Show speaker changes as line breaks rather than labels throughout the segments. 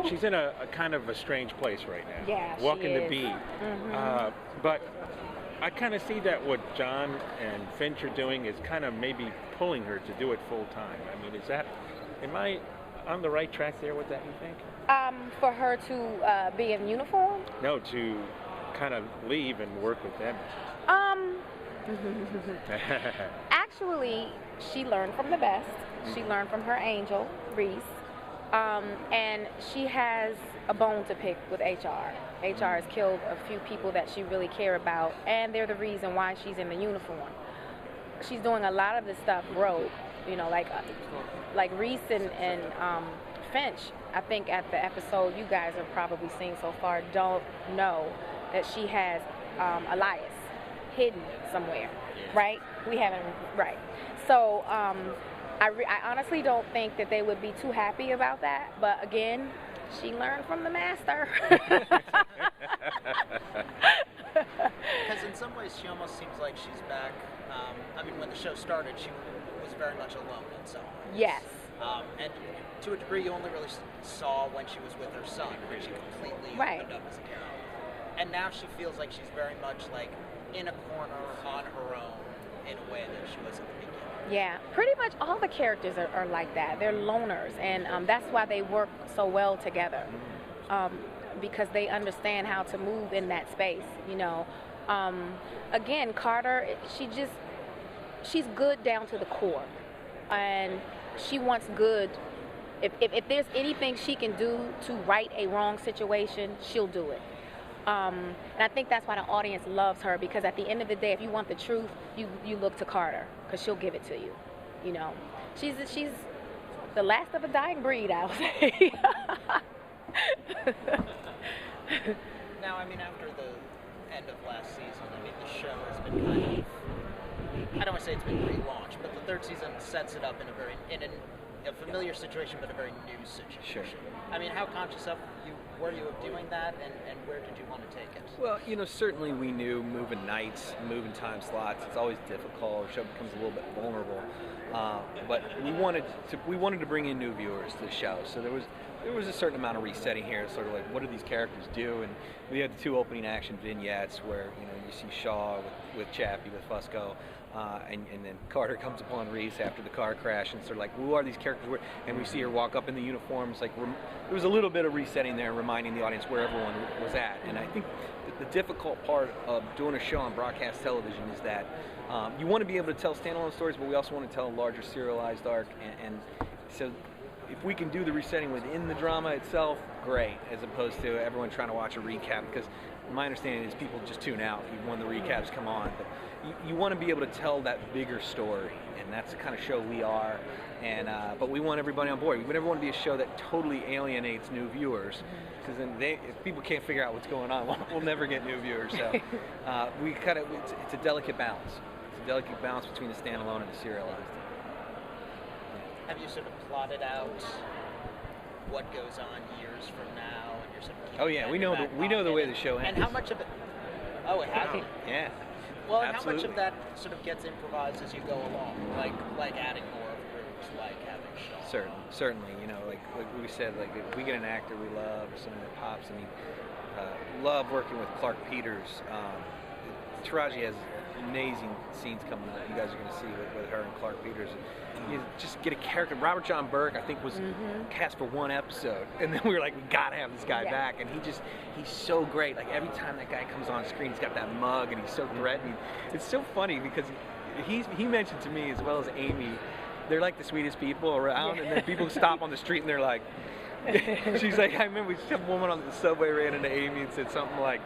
She's in a kind of a strange place right now.
Yeah, she
walking the
is.
beat. But I kind of see that what John and Finch are doing is kind of maybe pulling her to do it full time. I mean, am I on the right track there with that, you think?
For her to be in uniform?
No, to kind of leave and work with them.
Actually, she learned from the best. She learned from her angel, Reese. And she has a bone to pick with HR. HR has killed a few people that she really cared about, and they're the reason why she's in the uniform. She's doing a lot of the stuff rogue, you know, like Reese and Finch. I think at the episode you guys have probably seen so far don't know that she has Elias hidden somewhere, right? We haven't, right. So I honestly don't think that they would be too happy about that, but again, she learned from the master.
Because in some ways she almost seems like she's back. I mean, when the show started, she was very much alone in some ways.
Yes.
And to a degree, you only really saw when she was with her son, when she completely opened up as a character. And now she feels like she's very much like in a corner on her own in a way that she was at the beginning.
Yeah, pretty much all the characters are like that. They're loners, and that's why they work so well together, because they understand how to move in that space, you know. Again, Carter, she's good down to the core, and she wants good. If there's anything she can do to right a wrong situation, she'll do it. And I think that's why the audience loves her, because at the end of the day, if you want the truth, you look to Carter, because she'll give it to you. You know, she's the last of a dying breed, I would say.
Now, I mean, after the end of last season, I mean, the show has been kind of, I don't want to say it's been relaunched, but the third season sets it up in a familiar situation, but a very new situation.
Sure.
I mean, how conscious were you of doing that, and where did you want to take it?
Well, you know, certainly we knew moving nights, moving time slots, it's always difficult. The show becomes a little bit vulnerable. But we wanted to bring in new viewers to the show. So there was a certain amount of resetting here, sort of like, what do these characters do? And we had the two opening action vignettes where, you know, you see Shaw with Chappie, with Fusco, and then Carter comes upon Reese after the car crash, and sort of like, who are these characters? And we see her walk up in the uniforms. Like, there was a little bit of resetting there, reminding the audience where everyone was at. And I think the difficult part of doing a show on broadcast television is that you want to be able to tell standalone stories, but we also want to tell a larger serialized arc. And so if we can do the resetting within the drama itself, great, as opposed to everyone trying to watch a recap, because my understanding is people just tune out even when the recaps come on. But you want to be able to tell that bigger story, and that's the kind of show we are. And but we want everybody on board. We never want to be a show that totally alienates new viewers, because then if people can't figure out what's going on, we'll never get new viewers. So it's a delicate balance. It's a delicate balance between the standalone and the serialized.
Have you sort of plotted out what goes on years from now, and you're sort of
oh yeah, we know the way the show ends.
And how much of it? Oh, it has.
Yeah.
Well, and
absolutely.
how much of that sort of gets improvised as you go along, like adding more of groups, like having Shaw?
Certainly. You know, like we said, like if we get an actor we love or something that pops. I mean, love working with Clark Peters. Taraji has amazing scenes coming up. You guys are going to see with her and Clark Peters. You just get a character. Robert John Burke, I think, was cast for one episode, and then we were like, we gotta have this guy back. And he's so great. Like every time that guy comes on screen, he's got that mug, and he's so threatening. It's so funny because he mentioned to me, as well as Amy, they're like the sweetest people around, and then people stop on the street and they're like, she's like, I remember some woman on the subway ran into Amy and said something like,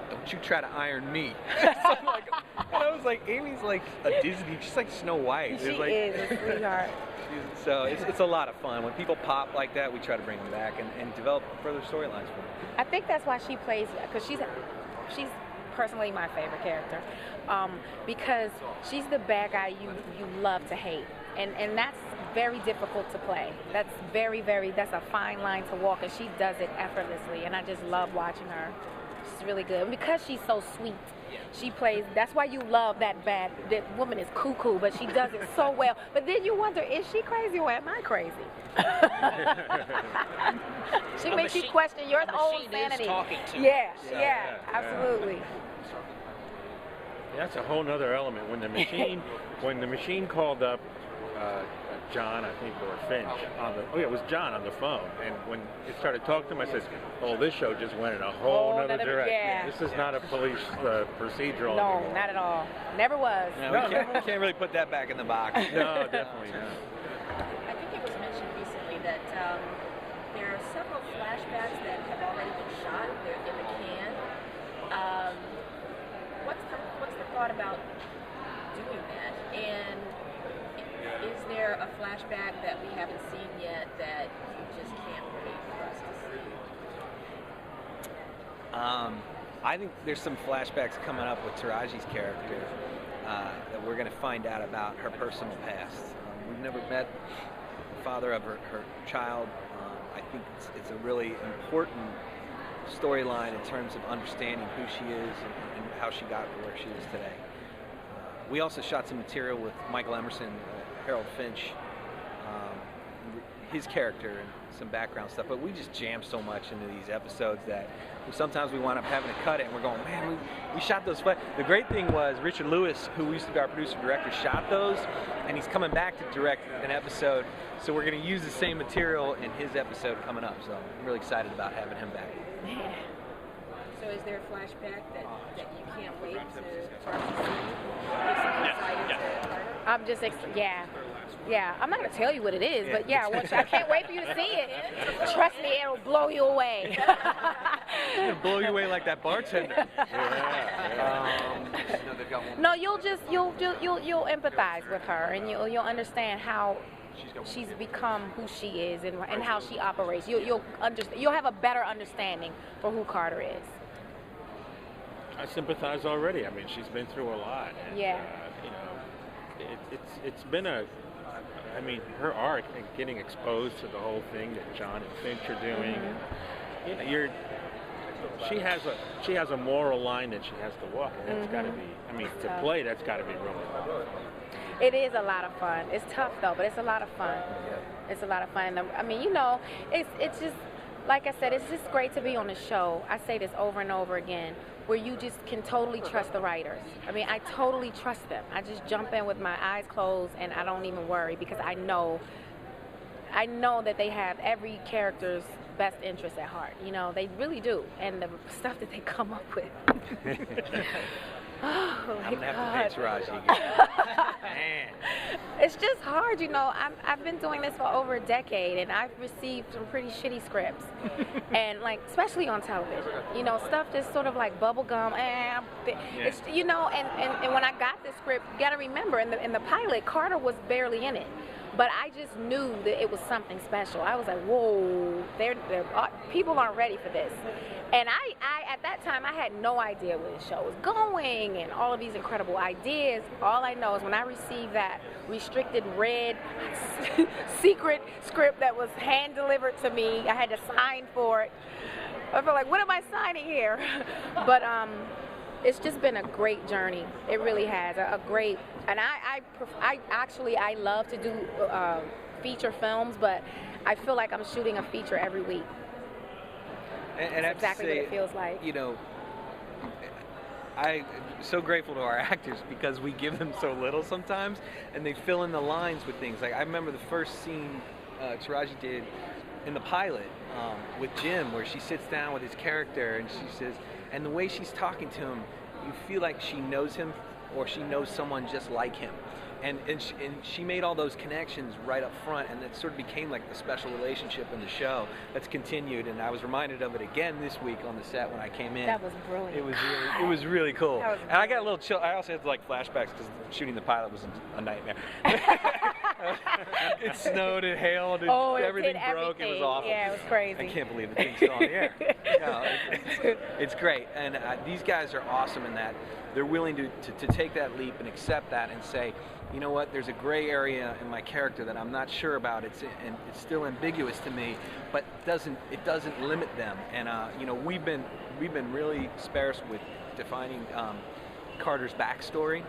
"Don't you try to iron me." And I was like, Amy's like a Disney, she's like Snow White.
She is a sweetheart.
So it's a lot of fun. When people pop like that, we try to bring them back and develop further storylines for them.
I think that's why she plays, because she's personally my favorite character, because she's the bad guy you love to hate, and that's very difficult to play. That's that's a fine line to walk, and she does it effortlessly, and I just love watching her. She's really good. And because she's so sweet, she plays. That's why you love that woman is cuckoo, but she does it so well. But then you wonder, is she crazy or am I crazy? She makes you question your own sanity.
Is talking to
yeah, absolutely.
That's a whole nother element. When the machine called up John, I think, or Finch it was John on the phone, and when it started talking to him, I said, "Oh, this show just went in a whole other direction.
Yeah.
This is not a police procedural."
No,
anymore.
not at all. Never was.
No, we can't really put that back in the box.
No, definitely not.
I think it was mentioned recently that there are several flashbacks that have already been shot. They're in the can. What's the thought about doing that? And is there a flashback that we haven't seen yet that you just can't wait for us to see?
I think there's some flashbacks coming up with Taraji's character that we're going to find out about her personal past. We've never met the father of her child. I think it's a really important storyline in terms of understanding who she is and how she got to where she is today. We also shot some material with Michael Emerson, Harold Finch, his character and some background stuff, but we just jam so much into these episodes that sometimes we wind up having to cut it and we're going, man, we shot those. The great thing was Richard Lewis, who used to be our producer-director, shot those, and he's coming back to direct an episode, so we're going to use the same material in his episode coming up, so I'm really excited about having him back.
So is there a flashback that you can't wait to start to see?
I'm just, yeah. I'm not gonna tell you what it is, but yeah, I can't wait for you to see it. Trust me, it'll blow you away.
It'll blow you away like that bartender.
No, you'll empathize with her, and you'll understand how she's become who she is and how she operates. You'll have a better understanding for who Carter is.
I sympathize already. I mean, she's been through a lot. And,
Yeah.
It's been I mean, her arc and getting exposed to the whole thing that John and Finch are doing.
Mm-hmm.
You know, she has a moral line that she has to walk, and that's got to be. I mean, to play, that's got to be really fun.
It is a lot of fun. It's tough though, but it's a lot of fun. It's a lot of fun. I mean, it's just like I said, it's just great to be on a show. I say this over and over again, where you just can totally trust the writers. I mean, I totally trust them. I just jump in with my eyes closed and I don't even worry because I know that they have every character's best interest at heart. You know, they really do. And the stuff that they come up with. Oh,
I'm gonna have to pay Taraji again. Man.
It's just hard, you know. I've been doing this for over a decade, and I've received some pretty shitty scripts, and like especially on television, you know, stuff that's sort of like bubble gum. It's you know, and when I got this script, you got to remember in the pilot, Carter was barely in it. But I just knew that it was something special. I was like, whoa, people aren't ready for this. And I at that time, I had no idea where the show was going and all of these incredible ideas. All I know is when I received that restricted red secret script that was hand-delivered to me, I had to sign for it. I felt like, what am I signing here? But it's just been a great journey. It really has, a great, and I love to do feature films, but I feel like I'm shooting a feature every week.
And
that's exactly
what
it feels like.
You know, I'm so grateful to our actors because we give them so little sometimes, and they fill in the lines with things. Like I remember the first scene Taraji did in the pilot with Jim, where she sits down with his character and she says, and the way she's talking to him, you feel like she knows him or she knows someone just like him. And she made all those connections right up front, and it sort of became like the special relationship in the show that's continued. And I was reminded of it again this week on the set when I came in.
That was brilliant.
It was really cool. And I got a little chill. I also had like flashbacks because shooting the pilot was a nightmare. It snowed, it hailed, everything
did
broke. It was
everything.
awful.
Yeah, it was crazy.
I can't believe the thing's still on the air. No, it's great. And these guys are awesome in that they're willing to take that leap and accept that and say, you know what, there's a gray area in my character that I'm not sure about. It's still ambiguous to me, but it doesn't limit them. And you know, we've been really sparse with defining Carter's backstory,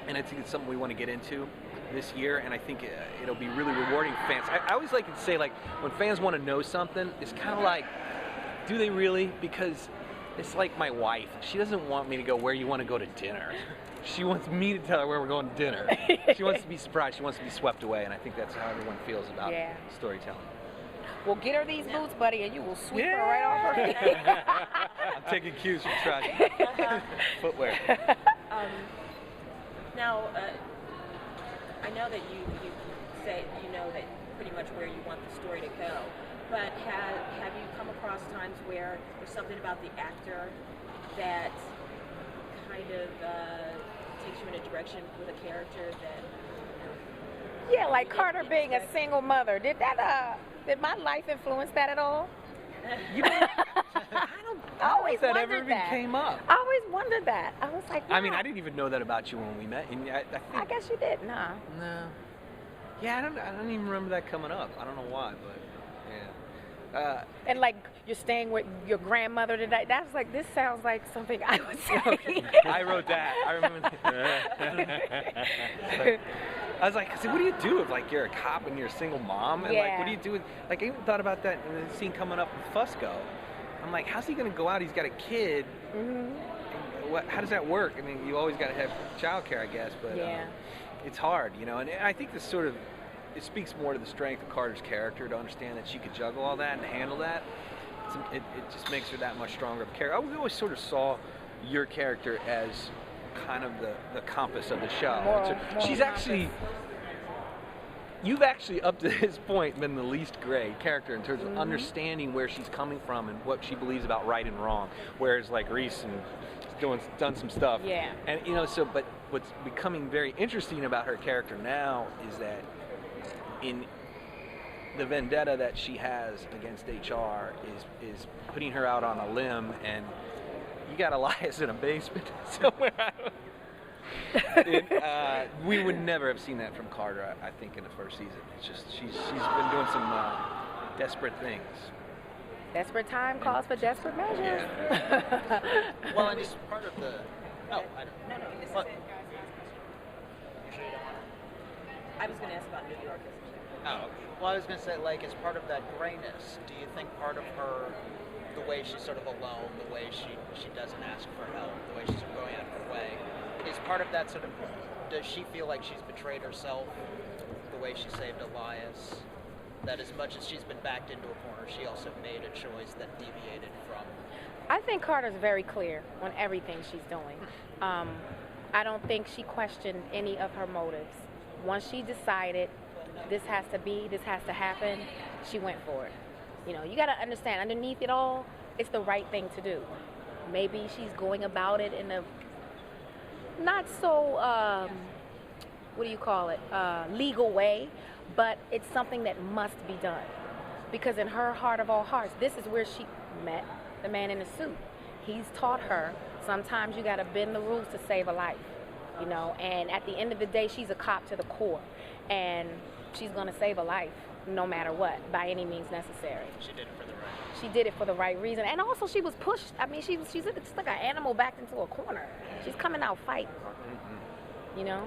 and I think it's something we want to get into this year, and I think it'll be really rewarding for fans. I always like to say, like, when fans want to know something, it's kind of like, do they really? Because it's like my wife. She doesn't want me to go, where you want to go to dinner. She wants me to tell her where we're going to dinner. She wants to be surprised. She wants to be swept away, and I think that's how everyone feels about storytelling.
Well, get her these boots, buddy, and you will sweep her right off her feet.
I'm taking cues from Taraji. Footwear.
Now, I know that you say you know that pretty much where you want the story to go, but have you come across times where there's something about the actor that kind of takes you in a direction with a character that?
Yeah, like Carter being a single mother. Did my life influence that at all?
You know, I always that ever even came up.
I always wondered that. I was like, wow.
I mean, I didn't even know that about you when we met. And I
guess you did. Nah.
No. Yeah, I don't even remember that coming up. I don't know why, but yeah.
And like you're staying with your grandmother today. That's like, this sounds like something I would say.
I wrote that. I remember that. I was like, what do you do if like you're a cop and you're a single mom? And like, what do you do with, like, I even thought about that in the scene coming up with Fusco. I'm like, how's he going to go out? He's got a kid. Mm-hmm. How does that work? I mean, you always got to have childcare, I guess, but it's hard, you know. And I think this sort of, it speaks more to the strength of Carter's character to understand that she could juggle all that and handle that. It just makes her that much stronger of a character. We always sort of saw your character as kind of the compass of the show. She's actually, you've actually up to this point been the least gray character in terms of understanding where she's coming from and what she believes about right and wrong. Whereas like Reese and done some stuff. Yeah. And you know, but what's becoming very interesting about her character now is that in the vendetta that she has against HR is putting her out on a limb, and you got Elias in a basement somewhere. We would never have seen that from Carter, I think, in the first season. It's just she's been doing some desperate things.
Desperate time calls for desperate measures.
Yeah. Well, and it's part of the. Oh, I don't.
No. This
what?
is I was going to ask about New York.
Oh, well, I was going to say, like, as part of that grayness, do you think part of her, the way she's sort of alone, the way she doesn't ask for help, the way she's going out of her way, is part of that sort of, does she feel like she's betrayed herself the way she saved Elias? That as much as she's been backed into a corner, she also made a choice that deviated from.
I think Carter's very clear on everything she's doing. I don't think she questioned any of her motives. Once she decided this has to happen, she went for it. You know, you got to understand, underneath it all, it's the right thing to do. Maybe she's going about it in a not so, legal way, but it's something that must be done. Because in her heart of all hearts, this is where she met the man in the suit. He's taught her sometimes you got to bend the rules to save a life, you know, and at the end of the day, she's a cop to the core, and she's going to save a life no matter what, by any means necessary.
She did it for the right reason.
She did it for the right reason. And also she was pushed. I mean, she's just like an animal backed into a corner. She's coming out fighting, you know?